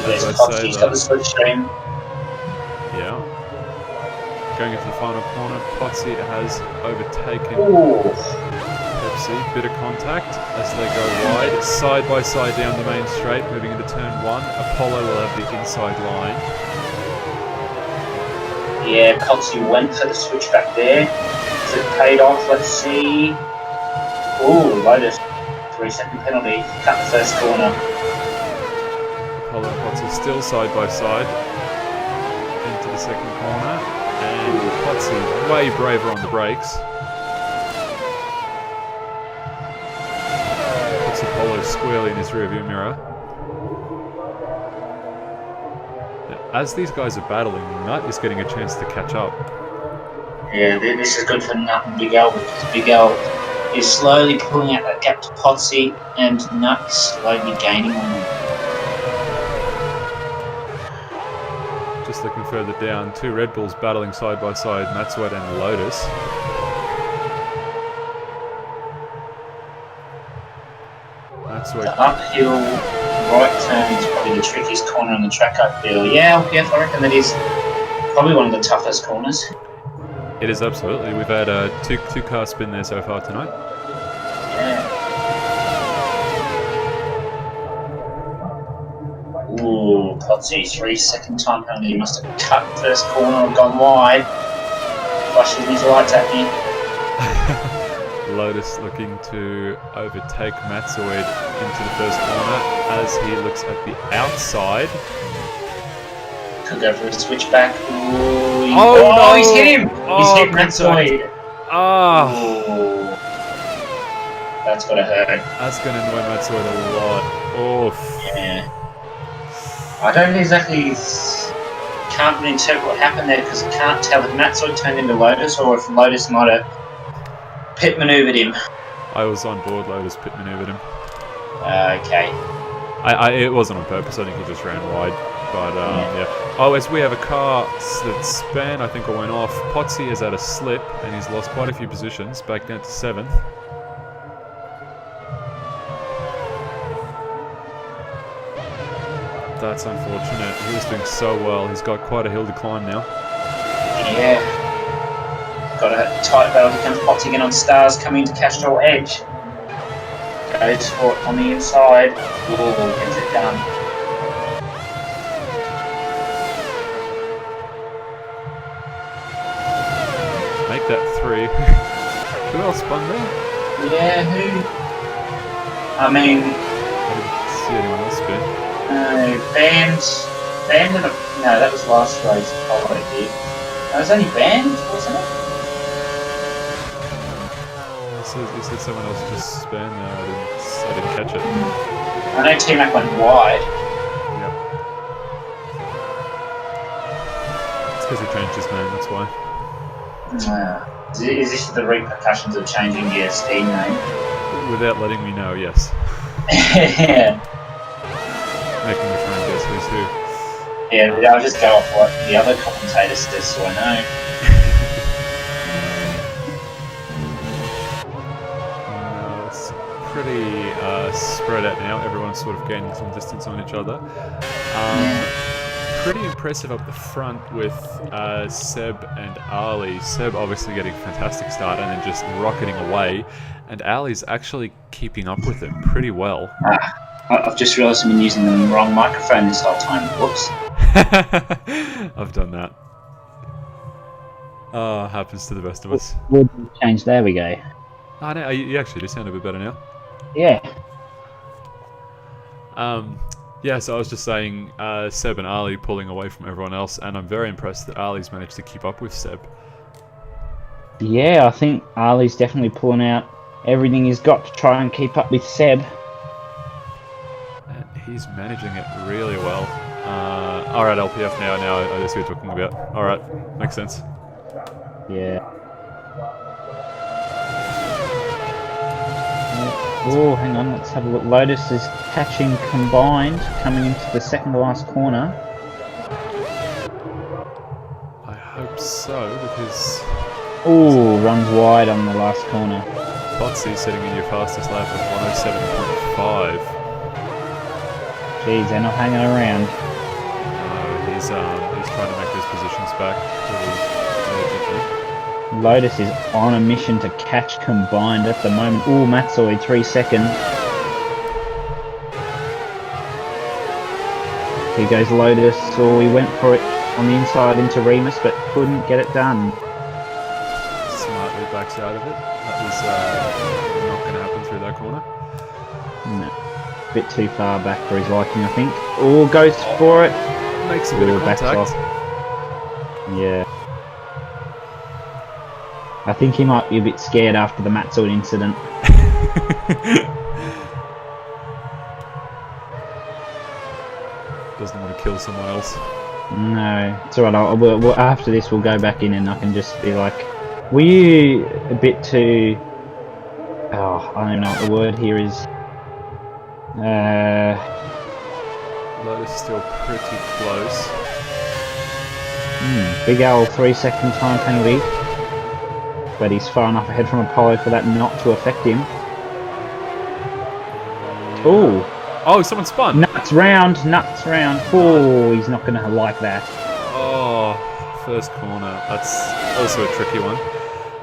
There's Potsy, he's got the slipstream. Yeah. Going into the final corner, Potsy has overtaken Pepsi. Bit of contact as they go wide, side by side down the main straight, moving into turn 1. Apollo will have the inside line. Yeah, Potsy went for the switchback there. Is it paid off? Let's see. Ooh, Lotus. 3-second penalty. Cut the first corner. Apollo and Potsy still side by side into the second corner, and Potsy way braver on the brakes. Puts Apollo squarely in his rearview mirror. As these guys are battling, Nut is getting a chance to catch up. Yeah, this is good for Nut and Big L, because Big L is slowly pulling out that gap to Potsy, and Nut is slowly gaining on him. Just looking further down, 2 Red Bulls battling side by side, Matsuad and Lotus. Matsuad. The uphill right turn is probably the trickiest corner on the track, I feel. Yeah, I reckon that is probably one of the toughest corners. It is absolutely. We've had two cars spin there so far tonight. Yeah. Ooh, Potsy, 3-second time penalty. He must have cut first corner and gone wide. Flashes his lights at me. Lotus looking to overtake Matsoid into the first corner as he looks at the outside. Could go for a switchback. Ooh, no. He's hit him! He's hit Matsoid. Ooh. That's gotta hurt. That's gonna annoy Matsoid a lot. Oof. Yeah. I don't exactly... Can't really interpret what happened there because I can't tell if Matsoid turned into Lotus or if Lotus might have pit manoeuvred him. I was on board. Lotus pit manoeuvred him. Okay. It wasn't on purpose. I think he just ran wide. But yeah. Oh, as we have a car that span, I think, or went off. Potsy is at a slip and he's lost quite a few positions, back down to 7th. That's unfortunate. He was doing so well. He's got quite a hill to climb now. Yeah. Got a tight battle. Here comes Potts again on Stars, coming to Castrol Edge. Goes for it on the inside. Ooh, gets it done. Make that 3. Who else spun there? Yeah, who? I mean, I didn't see anyone else spin. Band and no, that was last race. Apollo did. It was only Band, wasn't it? You said someone else just spun there. I didn't catch it. I know T-Mac went wide. Yep. It's because he changed his name, that's why. Is this the repercussions of changing your Steam name? Without letting me know, yes. Yeah. Making me try and guess who's who. Yeah, I'll just go off what the other commentator says so I know. It's pretty spread out now. Everyone's sort of gaining some distance on each other. Pretty impressive up the front with Seb and Ali. Seb obviously getting a fantastic start and then just rocketing away. And Ali's actually keeping up with him pretty well. I've just realised I've been using the wrong microphone this whole time. Whoops. I've done that. Oh, happens to the best of us. We'll change. There we go. Oh, no, you actually do sound a bit better now. Yeah. Yeah, so I was just saying Seb and Ali pulling away from everyone else, and I'm very impressed that Ali's managed to keep up with Seb. Yeah, I think Ali's definitely pulling out everything he's got to try and keep up with Seb. And he's managing it really well. Alright, LPF now, I see what you're talking about. Alright, makes sense. Yeah. Oh, hang on, let's have a look. Lotus is catching combined, coming into the second to last corner. I hope so, because... Oh, runs wide on the last corner. Botsy sitting in your fastest lap of 107.5. Jeez, they're not hanging around. No, he's trying to make those positions back really urgently. Lotus is on a mission to catch combined at the moment. Ooh, Matsoy, 3 seconds. Here goes Lotus. Oh, he went for it on the inside into Remus, but couldn't get it done. Smartly backs out of it. That was not going to happen through that corner. No. A bit too far back for his liking, I think. Oh, goes for it. Makes a bit of backs contact. off. Yeah. I think he might be a bit scared after the Matsoy incident. Doesn't want to kill someone else. No, it's alright. After this, we'll go back in and I can just be like, were you a bit too... Oh, I don't even know what the word here is. Lotus still pretty close. Big Al 3 second time penalty. But he's far enough ahead from Apollo for that not to affect him. Oh! Oh, someone spun! Nuts round! Oh, he's not going to like that. Oh, first corner. That's also a tricky one.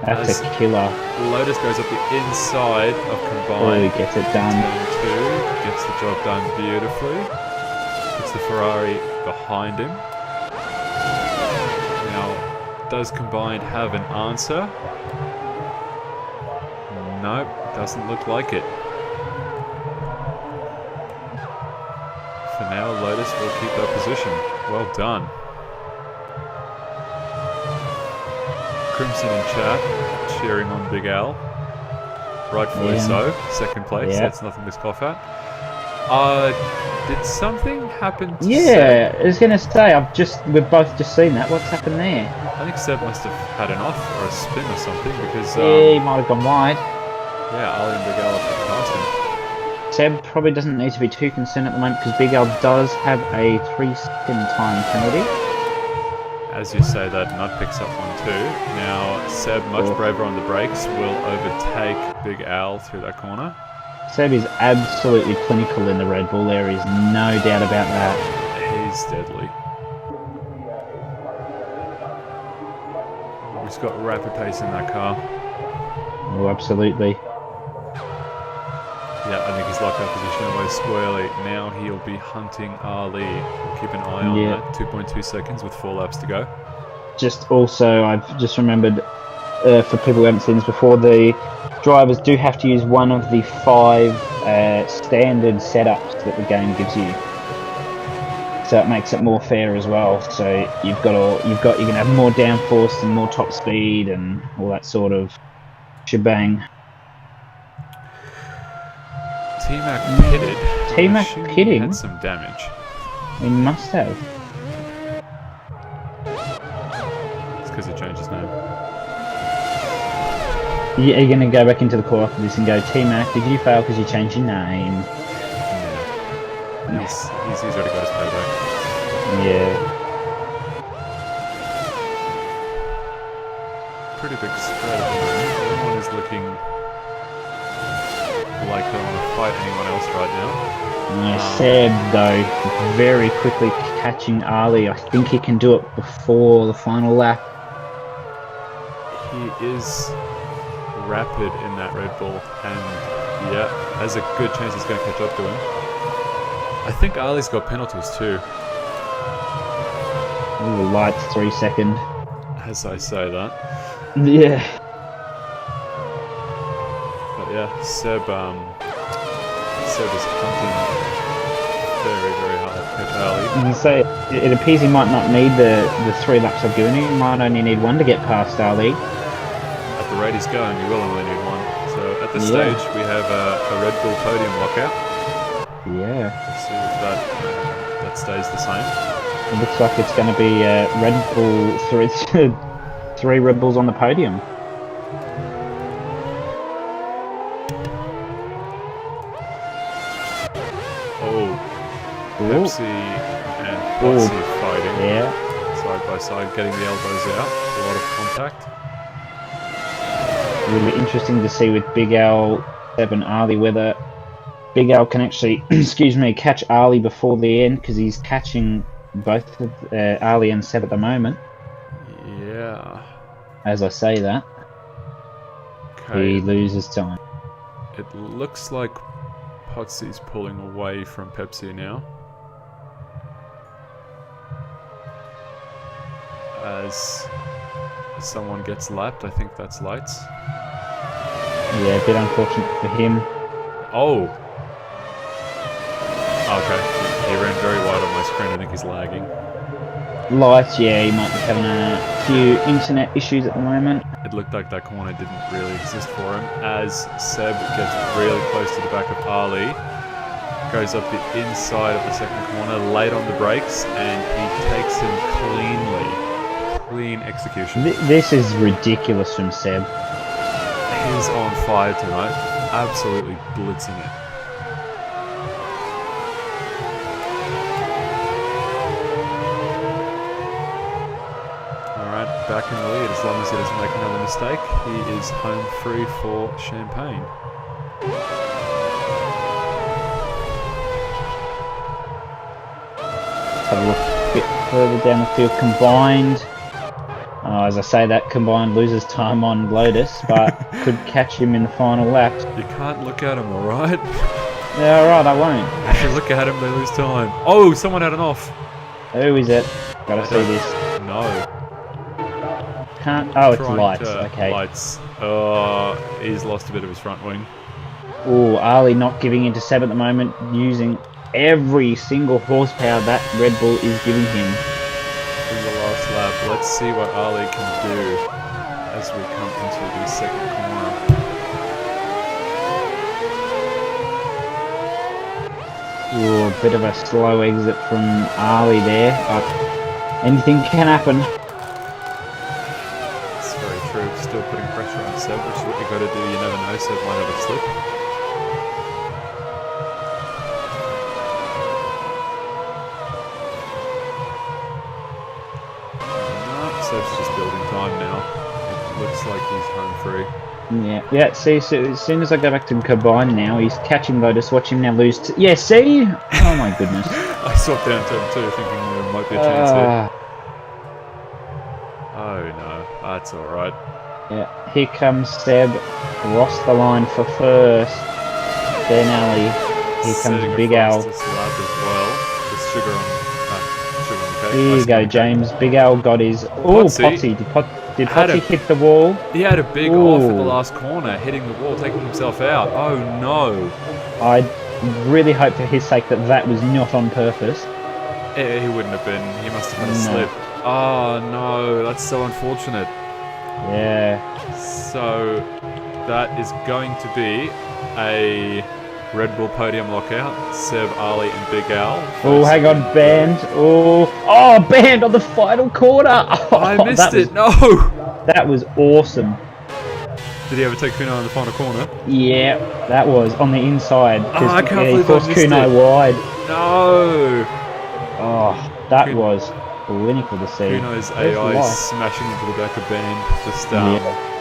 That's a killer. Lotus goes up the inside of combined. Oh, he gets it done. Turn 2, gets the job done beautifully. Puts the Ferrari behind him. Now, does combined have an answer? Nope, doesn't look like it. For now, Lotus will keep that position. Well done. Crimson in chat, cheering on Big Al. Rightfully so. Second place, that's nothing to scoff at. Did something happen to Seb? I was going to say, we've both just seen that. What's happened there? I think Seb must have had an off or a spin or something because... he might have gone wide. Yeah, Ali and Big Al have put past him. Seb probably doesn't need to be too concerned at the moment because Big Al does have a 3 second time penalty. As you say that, Nut picks up one too. Now, Seb, much braver on the brakes, will overtake Big Al through that corner. Seb is absolutely clinical in the Red Bull, there is no doubt about that. He's deadly. He's got rapid pace in that car. Oh, absolutely. Yeah, I think he's locked up position away squarely. Now he'll be hunting Ali. We'll keep an eye on that. 2.2 seconds with 4 laps to go. Just also, I've just remembered, for people who haven't seen this before, the drivers do have to use one of the 5 standard setups that the game gives you. So it makes it more fair as well. So you can have more downforce and more top speed and all that sort of shebang. T-Mac pitted. T-Mac pitting? He had some damage. He must have. It's because he changed his name. Are you going to go back into the call after this and go, T-Mac, did you fail because you changed your name? Yeah. He's already got his payback. Yeah. Pretty big spread at the moment. Everyone is looking like they want to fight anyone else right now. Seb, though, very quickly catching Ali. I think he can do it before the final lap. He is rapid in that Red Bull, and yeah, has a good chance he's going to catch up to him. I think Ali's got penalties too. Ooh, lights 3 second. As I say that. Yeah. But yeah, Seb is hunting very, very hard to catch Ali. I was going to say, it appears he might not need the 3 laps I've given him. He might only need 1 to get past Ali. At the rate he's going, he will only need 1. So at this stage, we have a Red Bull podium lockout. Yeah. Let's see if that stays the same. It looks like it's going to be Red Bull 3 Red Bulls on the podium. Pepsi and Potsy fighting. Yeah. Side by side, getting the elbows out. A lot of contact. It'll be interesting to see with Big Al, Seb and Ali whether Big Al can actually, catch Ali before the end, because he's catching both of Ali and Seb at the moment. Yeah. As I say that, he loses time. It looks like Potsy's pulling away from Pepsi now. As someone gets lapped, I think that's lights. Yeah, a bit unfortunate for him. Oh! Okay, he ran very wide on my screen. I think he's lagging. Lights, yeah, he might be having a few internet issues at the moment. It looked like that corner didn't really exist for him. As Seb gets really close to the back of Ali, goes up the inside of the second corner, late on the brakes, and he takes him cleanly. Clean execution. This is ridiculous from Seb. He's on fire tonight. Absolutely blitzing it. Alright, back in the lead. As long as he doesn't make another mistake, he is home free for Champagne. Let's have a look a bit further down the field. Combined. As I say that, Combined loses time on Lotus, but could catch him in the final lap. You can't look at him, alright? Yeah, alright, I won't. If you look at him, they lose time. Oh, someone had an off. Who is it? Gotta see this. No. Can't. Oh, it's Lights. Okay. Lights. He's lost a bit of his front wing. Oh, Ali not giving in to Seb at the moment, using every single horsepower that Red Bull is giving him. In the last lap, let's see what Ali can do as we come into the second corner. Ooh, a bit of a slow exit from Ali there, but anything can happen. It's very true. Still putting pressure on Seb, which is what you got to do. You never know, Seb might have a slip. Seb's just building time now. It looks like he's home free. Yeah, see, so as soon as I go back to Combine now, he's catching Lotus. Watch him now lose. Yeah, see? Oh my goodness. I swapped down turn 2 thinking there might be a chance here. Oh no, that's alright. Yeah, here comes Seb. Lost the line for first. Then Ali. Here Setting comes a Big Al. fastest lap as well. With sugar on the cake. Here you go, James. Big Al got his. Oh, Potsy. Potsy. Did Potsy hit the wall? He had a big off at the last corner, hitting the wall, taking himself out. Oh no. I really hope for his sake that was not on purpose. He wouldn't have been. He must have had a slip. Oh no, that's so unfortunate. Yeah. So that is going to be a Red Bull podium lockout. Seb, Ali, and Big Al. Oh, hang on, banned. Oh, banned on the final corner. Oh, I missed it. No. That was awesome. Did he overtake Kuno in the final corner? Yeah, that was on the inside. I can't believe he forced Kuno wide. No. Oh, that was clinical to see. Kuno's AI smashing into the back of band,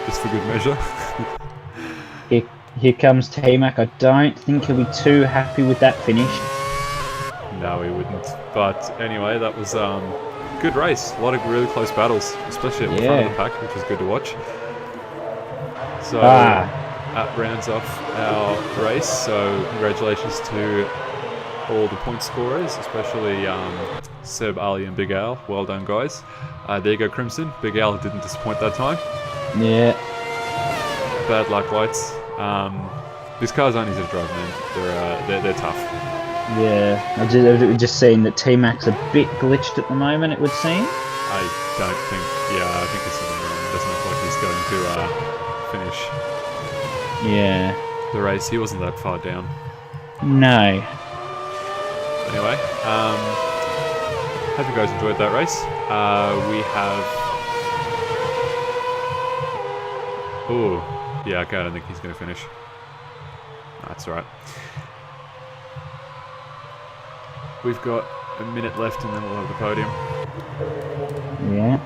just for good measure. Here comes T-Mac. I don't think he'll be too happy with that finish. No, he wouldn't. But anyway, that was good race. A lot of really close battles, especially at the front of the pack, which was good to watch. So that rounds off our race. So congratulations to all the point scorers, especially Seb, Ali, and Big Al. Well done, guys. There you go, Crimson. Big Al didn't disappoint that time. Yeah. Bad luck, lights. These cars aren't easy to drive, man. They're tough. Yeah, I've just seen that T-Mac's a bit glitched at the moment, it would seem. I don't think, I think this is it doesn't look like he's going to finish the race. He wasn't that far down. No. Anyway, hope you guys enjoyed that race. We have... Oh, yeah, okay, I don't think he's going to finish. That's alright. We've got a minute left and then we'll have the podium. Yeah.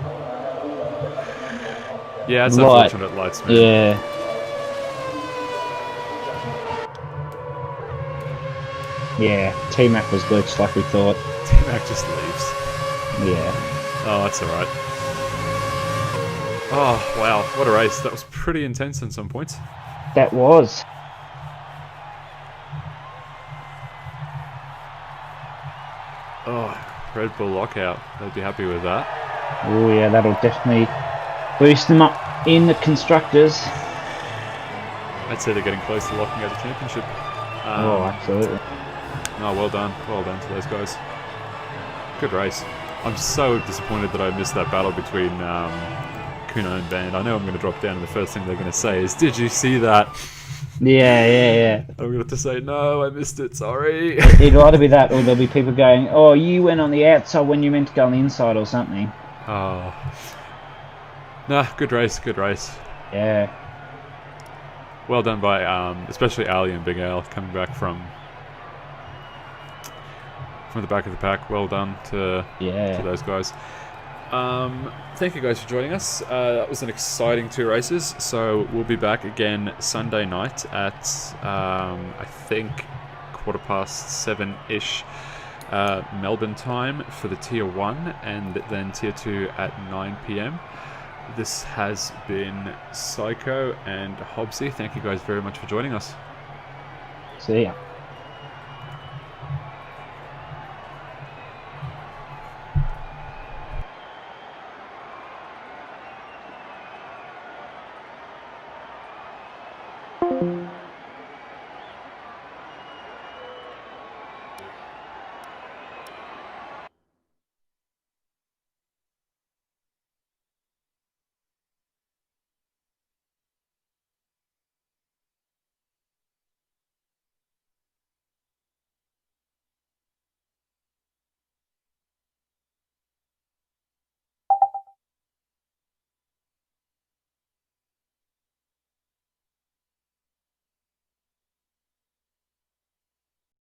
Yeah, it's unfortunate, lights, man. Yeah. Yeah, T-Mac was glitched like we thought. T-Mac just leaves. Yeah. Oh, that's alright. Oh, wow, what a race. That was pretty intense in some points. That was. Oh, Red Bull lockout. They'd be happy with that. Oh yeah, that'll definitely boost them up in the constructors. I'd say they're getting close to locking out the championship. Absolutely. No, well done to those guys. Good race. I'm so disappointed that I missed that battle between Kuno and Band. I know I'm going to drop down and the first thing they're going to say is, "Did you see that?" Yeah. I'm going to have to say, "No, I missed it, sorry." It'll either be that or there'll be people going, "Oh, you went on the outside when you meant to go on the inside," or something. Oh. Nah, good race. Yeah. Well done by especially Ali and Big Al coming back from the back of the pack. Well done to those guys. Thank you guys for joining us. That was an exciting 2 races. So we'll be back again Sunday night at I think 7:15-ish Melbourne time for the Tier 1 and then Tier 2 at 9 PM. This has been Psycho and Hobbsy. Thank you guys very much for joining us. See ya.